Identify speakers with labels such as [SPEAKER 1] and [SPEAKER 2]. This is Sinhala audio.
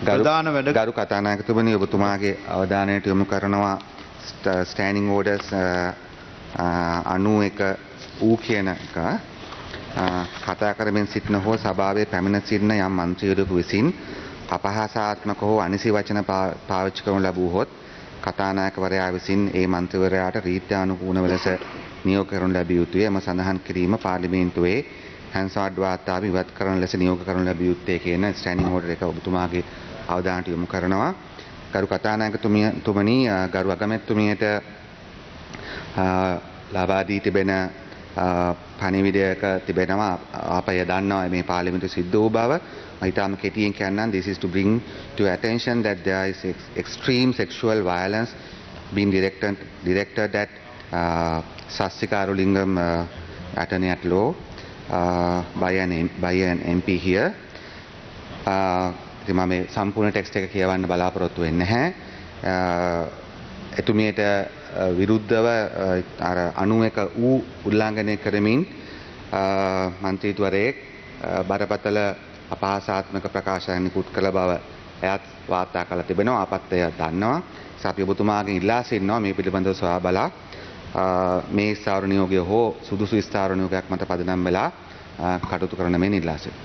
[SPEAKER 1] ප්‍රධාන වැඩ
[SPEAKER 2] ගරු කතානායකතුමනි ඔබතුමාගේ අවධානයට යොමු කරනවා ස්ටෑනින් ඕඩර්ස් 91 ඌ කියන එක කතා කරමින් සිටින හෝ සභාවේ පැමිණ සිටින යම් මන්ත්‍රීවරයෙකු විසින් අපහාසාත්මක හෝ අනිසි වචන පාවිච්චි කරනු ලැබුවහොත් කතානායකවරයා විසින් ඒ මන්ත්‍රීවරයාට රීත්‍යානුකූලව ලෙස නියෝග කරනු ලැබිය යුතුය. එම සඳහන් කිරීම පාර්ලිමේන්තුවේ හැන්සාඩ් වාර්තාව ඉවත් කරන ලෙස නියෝග කරනු ලැබිය යුත්තේ කියන ස්ටෑනින් ඕඩර් එක ඔබතුමාගේ අවධානයට යොමු කරනවා. ගරු කතානායකතුමනි ගරු අගමැතිතුමියට ලබා දී තිබෙන පණිවිඩයක තිබෙනවා අපය දන්නවා මේ පාර්ලිමේන්තුවේ සිද්ධ වූ බව. මම ඊටම කෙටියෙන් කියන්නම්. This is to bring to attention that there is extreme sexual violence being directed at Sassika Arulingam attorney at law by an MP here. ඉතින් මම මේ සම්පූර්ණ ටෙක්ස්ට් එක කියවන්න බලාපොරොත්තු වෙන්නේ නැහැ. එතුමියට විරුද්ධව අර 91 ඌ උල්ලංඝනය කරමින් මන්ත්‍රීතුවරයෙක් බරපතල අපහාසාත්මක ප්‍රකාශයන් නිකුත් කළ බව එයත් වාර්තා කළ තිබෙනවා. අපත් එය දන්නවා. අපි ඔබතුමාගෙන් ඉල්ලා සිටිනවා මේ පිළිබඳව සොයා බලා මේ ස්ථාවර නියෝගය හෝ සුදුසු ස්ථාවර නියෝගයක් මත පදනම් වෙලා කටයුතු කරන මෙන් ඉල්ලා සිටිනවා.